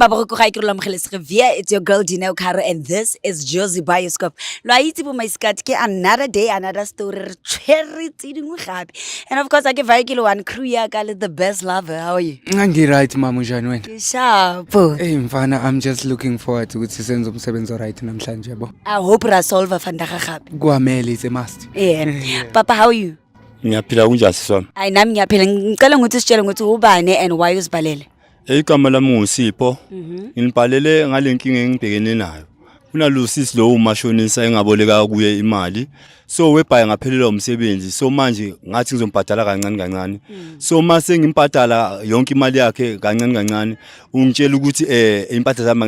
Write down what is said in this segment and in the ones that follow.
It's your girl Dino Caro, and this is Josie Bioscope. Another day, another story. And of course, I give one crew the best lover. How are you? Right, Mamu Janwen. Sharp. Hey, mfana, I'm just looking forward to ukuthi senze umsebenzi right namhlanje yabo. I hope Rasolva Fandaka Happy. Kwamele is a must. Yeah. Papa, how are you? Ngiyaphila kunjani siswami? Hayi nami ngiyaphila. Ngicela ukuthi sitshele ukuthi ubani and why uzibhalele. Igama lami nguSipho. Nginibhalele ngalenkinga engibhekene nayo. Kunalusisi lo umashonisa engaboleka kuye imali. So webhaye ngaphelelwa umsebenzi. So manje ngathi ngizombhadala kancane kancane. So mase ngimbhadala yonke imali yakhe kancane kancane. Ungitshela ukuthi impahla zami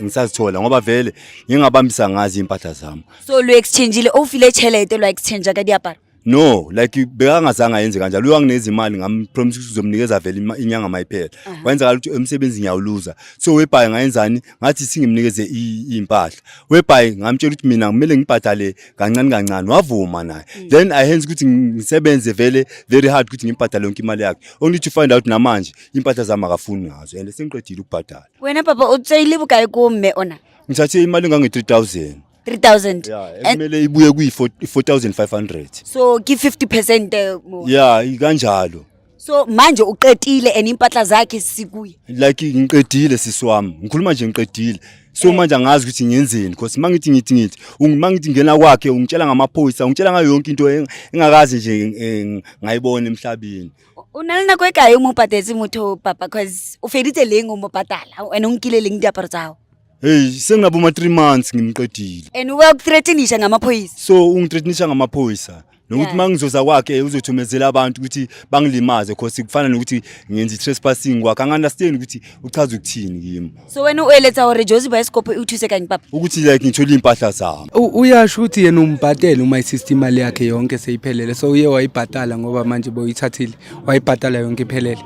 ngisazithola ngoba vele ngingabambisa ngazi impahla zami. So lo exchange ile ofile chelete lo exchange ka diaparo. No, like bekangazange ayenze kanjalo. Uyangineza imali ngampromise ukuthi uzomnikeza vele inyanga mayiphela. Wenza ukuthi emsebenzi ngiyawuluza. So webhaye ngayenzani? Ngathi singimnikeze impahla. Webhaye ngamtshela ukuthi mina kumele ngibhadale kancane kancane. Wavuma naye. Then I hands ukuthi ngisebenze vele very hard ukuthi ngibhadale yonke imali yakhe. Only to find out namanje impahla zami akafuni ngazo. And sengiqedile ukubhadala. Wena papa utsayile bukayi kumme ona? Ngithathe imali ngange 3,000. 3,000. Yeah, kumele ibuye kuyi 4,500. So ki 50% more. Yeah, kanjalo. So manje uqedile and impahla zakhe sikuye. Like ngiqedile siswami. Ngikhuluma nje ngiqedile. So manje angazi ukuthi ngiyenzeni because mangithi mangithi ngena kwakhe ungitshela ngamaphoyisa, ungitshela ngayo yonke into engakazi nje ngayibona emhlabeni. Unalina kwekayo umubhadezi mutho papa because ufeditse lengo umubhadala and ungikile lengi diaparo zawo. Hey, senginabu ma 3 months ngimqedile. And uyakuthreatenisha ngamaphoyisa. So ungithreatenisha ngamaphoyisa. Nokuthi mangizoza kwakhe uzothumezela abantu ukuthi bangilimaze because kufana nokuthi ngenza trespassing kwakhe anganderstand ukuthi uchaza ukuthini kimi. So wena ueletha hore Josie Bioscope uthuse kanye papa. Ukuthi like ngithola impahla zami. Uyasho ukuthi yena umbhadela uma isystem imali yakhe yonke seyiphelele. So uye wayibhadala ngoba manje boyithathile. Wayibhadala yonke iphelele.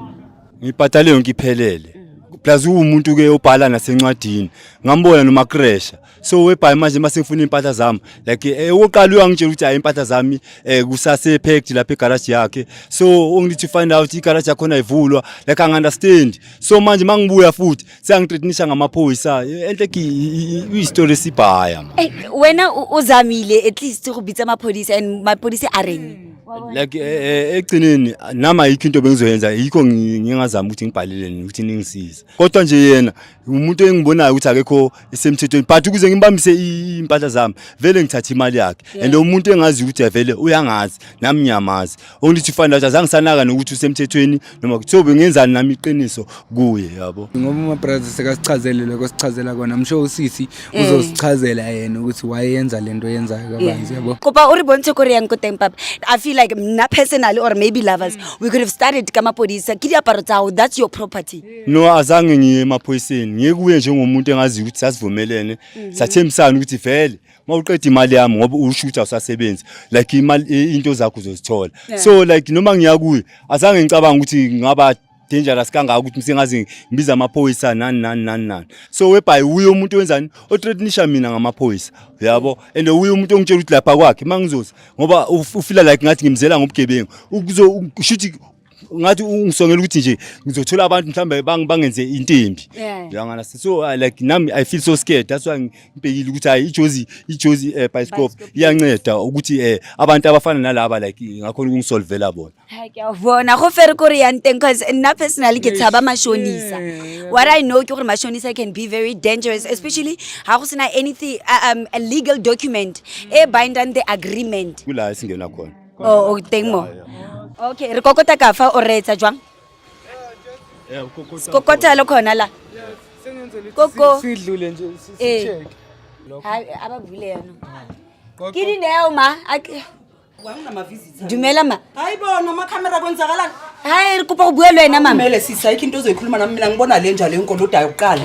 Ngibhadale yonke iphelele. Plus umuntu ke obhala nasencwadini ngambona noma crash. So webhaye manje mase ngifuna impahla zami like oqala uyangitshela ukuthi impahla zami kusase packed lapha egarage yakhe. So only to find out igarage yakho ayivulwa like I understand. So manje mangibuya futhi siyangithreatenisha ngamaphoyisa enhle istory sibhaya. Wena uzamile at least ukubitsa amaphoyisa and maphoyisa areni. Like egcineni nama yikho into bengizoyenza yikho ngingazama ukuthi ngibhaleleni ukuthi ningisize. Kodwa nje yena umuntu engibonayo ukuthi akekho esemthethweni but ukuze ngimbambise impahla zami vele ngithatha imali yakhe and umuntu engazi ukuthi vele uyangazi nami ngiyamazi. Only to find out azange sanaka nokuthi usemthethweni noma kuthobe ngenzani nami iqiniso kuye yabo. Ngoba ama brothers sekasichazele lokho sichazela kona msho usisi uzosichazela yena ukuthi wayenza lento yenzayo kabanzi yabo. Kopa uribonse Korean ko teng papa. I feel like na personally or maybe lovers we could have started kama police ki diaparo tsawo that's your property. No azange ngiye emaphoyiseni ngiyekuye njengomuntu engazi ukuthi sasivumelene sathembisana ukuthi vele mawuqeda imali yami ngoba ushutha usasebenza like imali into zakho uzozithola. So like noma ngiyakuye azange ngicabanga ukuthi ngaba dangerous kangaka ukuthi sengazi ngibiza amaphoyisa nani. So webhaye uye umuntu wenzani othreatenisha mina ngamaphoyisa yabo and uye umuntu ongitshela ukuthi lapha kwakhe mangizoza ngoba ufila like ngathi ngimzela ngobugebengu ukuzoshuthi ngathi ungisongela ukuthi nje ngizothola abantu mhlambe bangenze intembi yangana. So like nami I feel so scared. That's why ngibhekile ukuthi hayi iJosie Bioscope iyanceda ukuthi abantu abafana nalaba like ngakhona ukungisolvela bona. Hayi ngiyavona go fair Korean thing because na personally ke tshaba mashonisa. What I know ke gore mashonisa can be very dangerous especially ha go sena anything a legal document binding the agreement. Kula singena khona. Oh teng mo. Okay, re kokota ka fa o retsa jwang? Kokota lo khona la. Koko sidlule nje sicheck. Hayi abavule yena. Kidi neo ma. Wangina ma visitors. Dumela ma. Hayibona ama camera kwenzakalani? Hayi kupa ubuye lwena mama. Kumele sisayikho into ozoyikhuluma nami mina ngibona le njalo enkondoda yokuqala.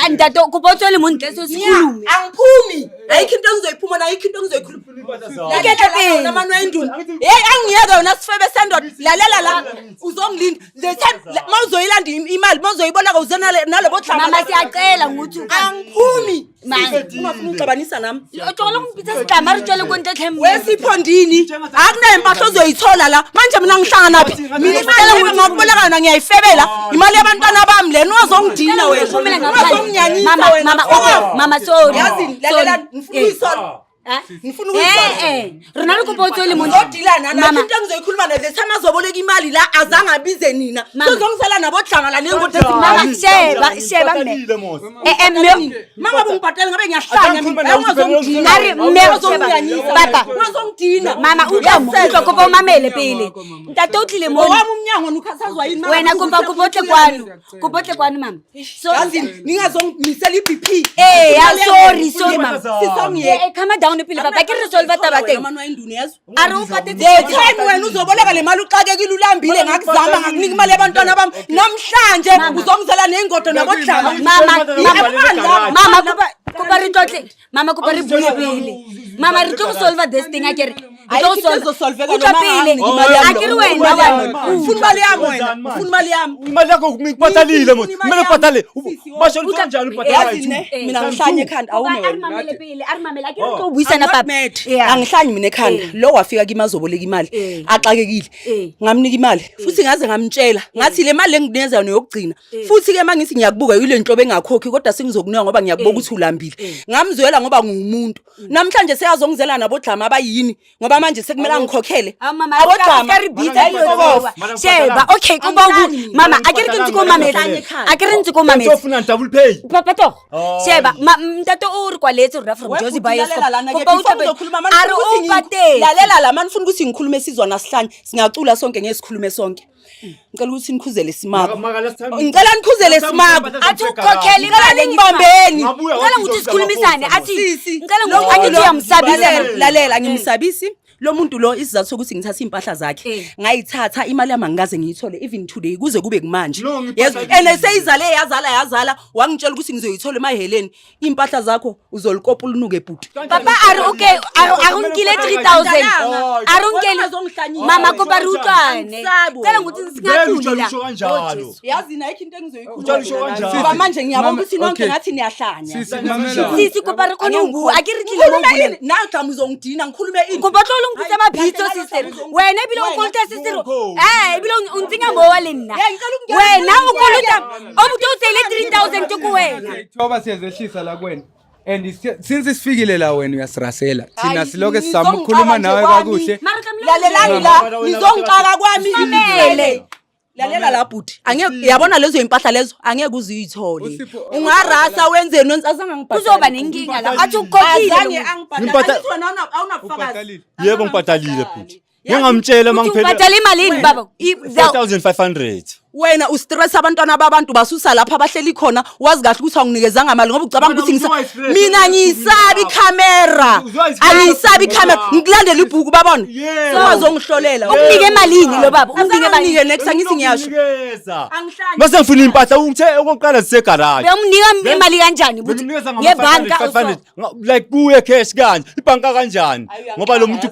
Andato kupa uthole umuntu leso sikhulume. Angiphumi. Ayikho into engizoyiphuma na ayikho into engizoyikhuluma. Lakhe namanu enduna. Angiyeke wena sifebe sendoda. Lalela la uzongilinda. The time mawuzoyilanda imali mawuzoyibona ka uzena nalebo hlanga. Mama siyacela nguthi angiphumi. Manje ufuna ukuxabanisa nami. Uthola ngipitha sigama ritshele konke ehlemu. Wesiphondini akunayo impahla ozoyithola la. Manje mina ngihlanga naphi? Mina ngakuboleka na ngiyayifebela imali yabantwana bami lena uzongidina wena Mama, mama, sorry. yazi lalela ngifuna uyisola ngifuna uyisola Rona lo kopa tswele mo. ngidilana nathi into engizoyikhuluma nazo thama azoboleka imali la azange abize nina sizongisela nabo dlangala nengothi Mama, sheba mme. mama bungibhatala ngabe ngiyahlanya ngizongidina Ari mme baba. ngizongidina Mama utlwa kopa umamele pele. Ntate o tlile mo. wami umnyango nukhasazwa yini mama Wena kopa kubotle kwano. Kubotle kwano mama. So yazi ningazongimisela iBP sorry mama. Sisongiyeke Calm down pele baba. Ke resolve taba teng. amano ayinduni yazo Are o patetse the time wena uzoboleka le mali uxakekile ulambile ngakuzama ngakunika imali yabantwana bami namhlanje uzongizela nengodo nabodlama Mama kupa re tlotle. Mama kupa re bule pele. Mama re tlo solve this thing akere. Utlwa pele. Akere wena wena. ufuna imali yami wena ufuna imali yami imali yakho ngikubhatalile mos kumele ubhatale basho kanjani ubhatala yazi ne mina ngihlanye ekhanda awume wena Arimamele pele, arimamele akere tlo buisana papa. angihlanyi mina ekhanda lo wafika kimi azoboleka imali axakekile ngamnika imali futhi ngaze ngamtshela ngathi le mali enginikeza yona yokugcina futhi ke mangithi ngiyakubuka yile nto bengakhokhi kodwa singizokunika ngoba ngiyakubuka ukuthi ulambile ngamzwela ngoba ngumuntu namhlanje seyazongizela nabodlama abayini ngoba manje sekumela ngikhokhele Sheba, okay, mama, akere ke ntse ko mamela. Akere ntse ko mamela. ufuna double pay Papa to. Sheba, mntate o re kwaletse rona from Jozi Bioscope. Are o patela. lalela la mani ufuna ukuthi ngikhulume sizwana sihlanye singacula sonke ngesikhulume sonke ngicela ukuthi nikhuzele simako ngicela nikhuzele simako Athi ukhokhela imali ngibambeni ngicela ukuthi sikhulumisane athi ngicela ukuthi angithi uyamsabisa. lalela ngimsabisi lo muntu lo isizathu sokuthi ngithatha impahla zakhe ngayithatha imali yami angikaze ngiyithole even today kuze kube kumanje yezo ene seyizale yazala wangitshela ukuthi ngizoyithola emaheleni impahla zakho uzolikopa ulunuke bhuti Papa are okay, arunkile 3000. Arunkele. Mama ko barutwane. Ngicela ukuthi singaculi la. kanjalo yazi na into engizoyikhuluma ngoba manje ngiyabona ukuthi nonke ngathi niyahlanya Sisi ko bare khona ungu akere tlile mo khulume nagama uzongidina ngikhulume ini ko batlo ngitse mabitso sister. Wena ebile o kolta sister. Ebile untsinya mo wa le nna. Wena o kolota obuto utsele 3000 to ku wena. Thoba siyazehlisa la kwena. And since sifikile la wena uyasirasela. Thina siloke sizama ukukhuluma nawe kakuhle. lalelani la nizongixaka kwami imele lalela la bhuti angeke yabona lezo impahla lezo angeke uzuyithole ungarasa wenzeni nonsazanga ngibhatala Kuzoba nenkinga la. Athi ukhokhile. azange angibhatala wena awunabufakazi yebo ngibhatalile bhuti ngingamtshela mangiphela Ubhatala imalini baba? 4500 wena ustress abantwana babantu basusa lapha abahleli khona wazi kahle ukuthi anginikezanga imali ngoba ucabanga ukuthi mina ngiyisabi camera angiyisabi camera ngikulandela ibhuku babona wazongihlolela Ukunike emalini lo baba? Ukunike anginike next angithi ngiyasho base ngifuna impahla uthe okokuqala sisegarage Uyamnika imali kanjani buthi? Ngebanka like kuye cash kanje ibhanka kanjani ngoba lo muntu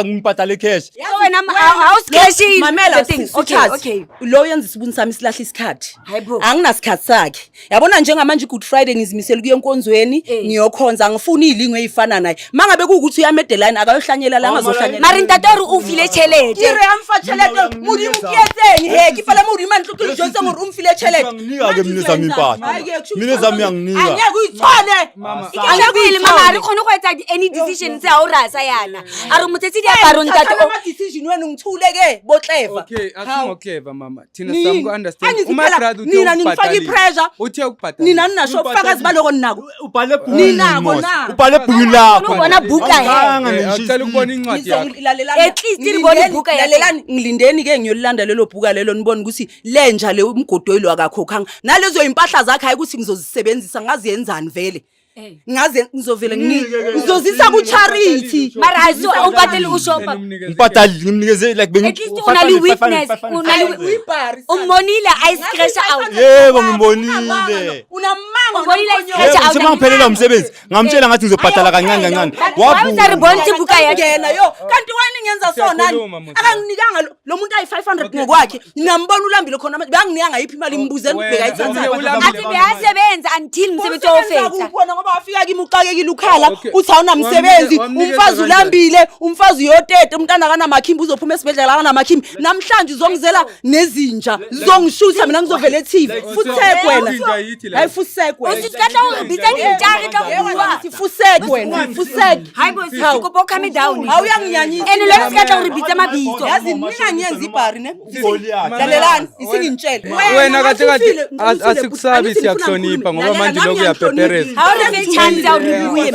ngibhatale cash wena awusikheshi mamela thing. okay lo yenza isibuni sami silahle isikhathi Hayibo. anginasikhathi sakhe yabona njengamanje Good Friday ngizimisela kuye enkonzweni ngiyokhonza ngifuna izilingwe ezifana naye mangabe kuukuthi uyamedeline akayohlanyela la ngazohlanyela Mari ntatori ufile chelete. ire amfathelete muri mkiyetseni he kifala muri man hlukile jonse ngori umfile chelete nginika ke mina zami impahla mina zami yanginika angeke uyithole Angibili mama ari khona go etsa any decision tse a o rasa yana. Ari motsetsi di aparo ntate o. decision wena ngithuleke botleva Okay, asingokeva mama. Thina samku understand. nina ningifaka ipressure Uthe ukubhatala. nina ninasho ubufakazi baloko ninako ubhale Ninako na. ubhale bhuku lakho Ubona buka he. Ucela ukubona incwadi yakho. At least ilibona ibhuka yakhe. lalelani ngilindeni ke ngiyolilanda lelo bhuka lelo nibone ukuthi lenja le umgodoyilo akakhokhanga nalezo impahla zakhe hayi ukuthi ngizozisebenzisa ngazi yenzani vele ngaze ngizovela ngizozisa ku charity Mara aso ubhatele ushopa. ngibhatalile ngimnikeze like At least unali witness. Unali umonile I scratch out. yebo ngimbonile unamanga Umonile I scratch yebo out. semangiphelela umsebenzi ngamtshela ngathi ngizobhatala kancane kancane Why ribonti buka yakhe? yena yo kanti wena ngenza sonani akanginikanga lo muntu ayi 500 ngokwakhe ningambona ulambile khona banginika ngayiphi imali imbuzeni ubheka ayithatha Athi beyasebenza until msebenzi ofetha. ngoba wafika kimi uxakekile ukhala Okay. uthi awunamsebenzi Wamnikeza umfazi kanjani? ulambile umfazi uyotete umntana kanamakhimbi uzophuma esibhedlela kanamakhimbi namhlanje uzongizela nezinja zizongishutha mina ngizovela eTV futheke wena Izinja yithi la. hayi futheke wena Usithatha o re bitsa dintja re tla go bua. futheke wena futheke Hayi bo se kopo calm down. awuyanginyanyisa Ene lo se ka tla go re bitsa mabitso. yazi mina ngiyenza ibhari ne Igoli yakhe. lalelani isingintshele Wena kade kade asikusabi siyakuhlonipha ngoba manje lokhu uyapepereza. Ha o re be chance o re buye.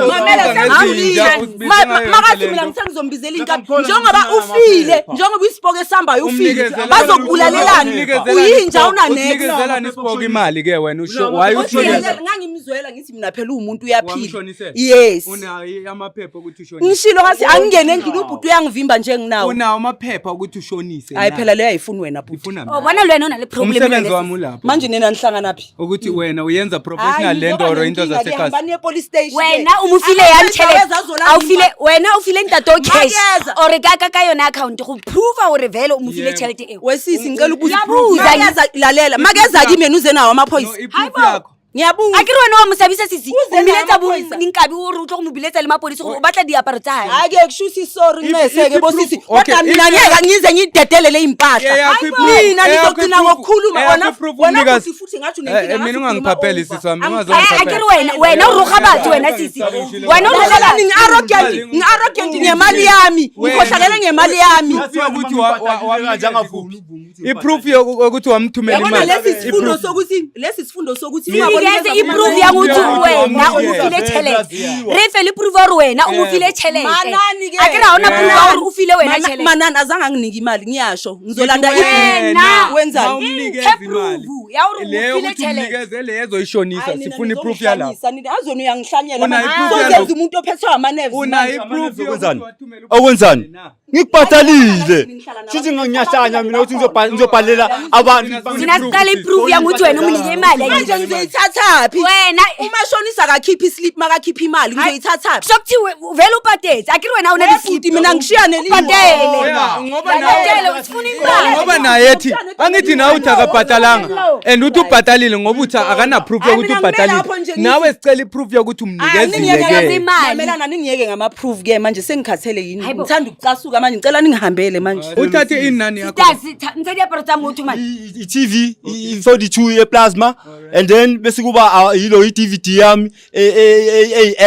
makathi mina ngisengizombizela inkabi njengoba ufile njengoba isipoke esambayo ufile bazokulalelani uyinja unikezela unanext nisiboko imali ke wena usho why ushonisa ngangimzwela ngithi mina phela umuntu uyaphila Wamshonisela? yes unayo amaphepha ukuthi ushonise ngishilo ngathi angingene endlini ubhuti uyangivimba njenginawo unawo amaphepha ukuthi ushonise hayi phela leyo ayifuni wena bhuti ifuna O bona lwena una le problem. umsebenzi wami ulapho manje nina nihlangana phi ukuthi wena uyenza professional lento or into zasekhaya hambani epolice station Wena umufile ya ntšhelete aufile wena o file ntato cash Makeza. o re ka yona account go prove o re vele o mufile Yebo. tšhelete eo. wesisi ngicela Ngiyabuza, Makeza, lalela makeza kimi yena uze nawo no amaphoyisa iproof yakho ngiyabuza A ke re wena wa mosabisa sisi Uze o mbiletsa na bo maphodisa. ninkabi o re o tlo go mo biletsa le mapodisi gore o batla diaparo tsa hae. ake kushuthi sorry nceseke if- bosisi okay, kodwa mina if- ngeke ngize ngiyidedelele impahla Eyakho iproof, mina eyakho ngizogcina iproof, ngokukhuluma eyakho wena iproof, wena mnikazi. futhi ngathi unenkinga mina ungangiphapheli sisi wami, A ke re wena o roga batho wena sisi. Wena o roga Lalela, batho. ngi-arrogant ngemali yami ngikhohlakele ngemali yami ukuthi Njengavumi. iproof yokuthi wamthumela yabona imali lesi sifundo sokuthi Ngeze i-proof ya ukuthi wena o mofile tšhelete. Re fe le proof gore wena o mofile tšhelete. Manani ke. A ke re ha ona proof ya gore o file wena tšhelete. manani azange anginike imali ngiyasho ngizolanda Wena. wenzani Umnikeze imali proof ya gore o leyo mofile ukuthi tšhelete. umnikeze leyo ezoyishonisa sifuna iproof yalapho azona uyangihlanyela Unayo iproof sozenza yalokho? umuntu ophethwe amanerves unayo manje. iproof Okwenzani? yokuthi wathumela Okwenzani? Na. Ngikubhatalile. Shuthi ngiyahlanya mina ukuthi ngizobhalela abantu. Thina siqala i-proof ya ukuthi wena umnike imali. manje ngizoyithathaphi Wena umashonisa akakhiphi islip makakhiphi imali ngizoyithathaphi sokuthi vele ubhatetse akiri wena una futhi mina ngishiya ubhatele Yeah, ngoba ubhatele nawe usifuna imali ngoba naye ethi angithi nawe uthi akabhatalanga and uthi ubhatalile ngoba uthi akana proof Hayi, yokuthi mina ubhatalile ngimele lapho nje ngithi- nawe sicela iproof yokuthi umnikezile ke imali. mamelana ningiyeke ngama-proof ke manje sengikhathele yini Hayibo. ngithanda ukucasuka manje ngicela ningihambele manje uthathe inani yakho ntsha diaparo tsa motho mane I-TV i-42 ye-plasma and then bese kuba yilo i-DVD yami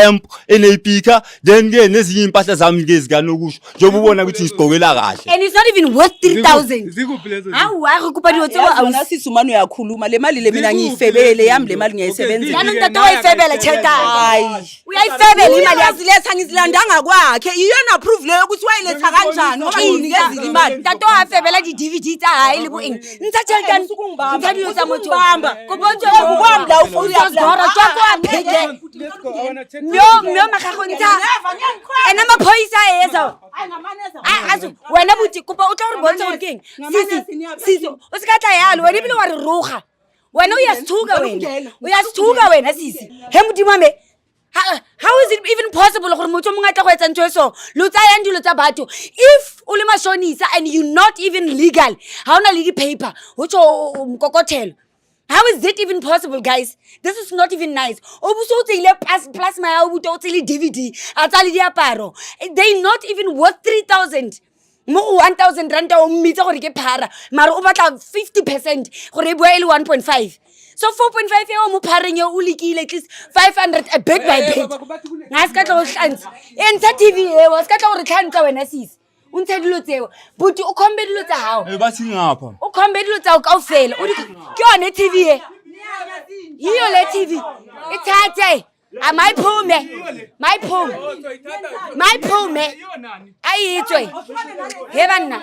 amp eneyipika then ke nezinye impahla zami ke zikanokusho njengoba ubona ukuthi ngisigqokela kahle. and it's not even worth 3,000 zikuphi lezo hawu hayi kupa dilo tseo yazi wona sisi umane uyakhuluma le mali le mina ngiyifebele yami le mali ngiyayisebenzisa yana ntato wayifebele tšhelete hayi uyayifebele imali yakho yaziletha ngizilandanga kwakhe iyona proof leyo ukuthi wayiletha kanjani ngoba nginikezile imali ntato wafebela di-DVD tsa hae le boeng ntsha tšhelete ntsha dilo tsa motho kopotsoogoro tswa kwa phete myo magago ntsha ena maphoisa a etsa wena boti kopa o tla gore bontsha gore keng sisi o se ka tla yalo wena ebile wa re roga wena o ya sethuka wena sisi he modimo ame how is it even possible gore motho o mongwe a tla go etsa ntho e so lo tsayang dilo tsa batho if o le mashonisa and you not even legal ha ona le di-paper o tsho mokokothelo. How is it even possible, guys? This is not even nice. Obuso o tseile plasma ya obuto o tseile DVD a tsa le diaparo. They not even worth 3,000. Mo 1,000 rand o mmitsa gore ke phara mara o batla 50% gore e bua e le 1.5. So 4.5 e o mo phareng e o lekile at least 500 a bit by bit. Nga se ka tla go tlhantsa. E ntsha TV e o se ka tla gore tlhantsa wena sisi. O ntsha dilo tseo. Buti o khombe dilo tsa hao. Bathi ngapha. O khombe dilo tsa o kaofela. O di ke yone TV e. Yiyo le TV. Ithathe. Mayiphume. Ayitswe. He banna.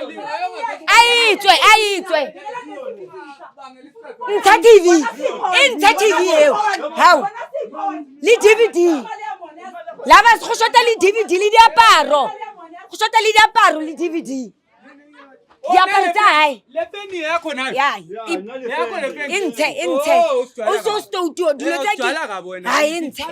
Ayitswe. Ntsha TV. Ntsha TV eo. How? Le DVD. Lava go shota le DVD le diaparo. Go shota le diaparo le DVD. Diaparo tsa hae. le peni yakho nayo Ya. yakho le peni Inthe. O so studio dilo tse ke. Hayi inthe.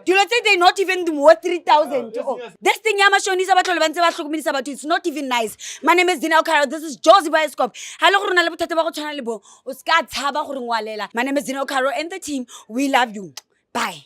Dilo tse they not even worth 3,000. Oh. This thing ya mashonisa ba tlhole ba ntse ba hlokomedisa batho it's not even nice. My name is Dineo Carol. This is Josie Bioscope. Ha le gore na le bothata ba go tshwana le bo o ska tshaba gore ngwalela. My name is Dineo Carol and the team we love you. bye.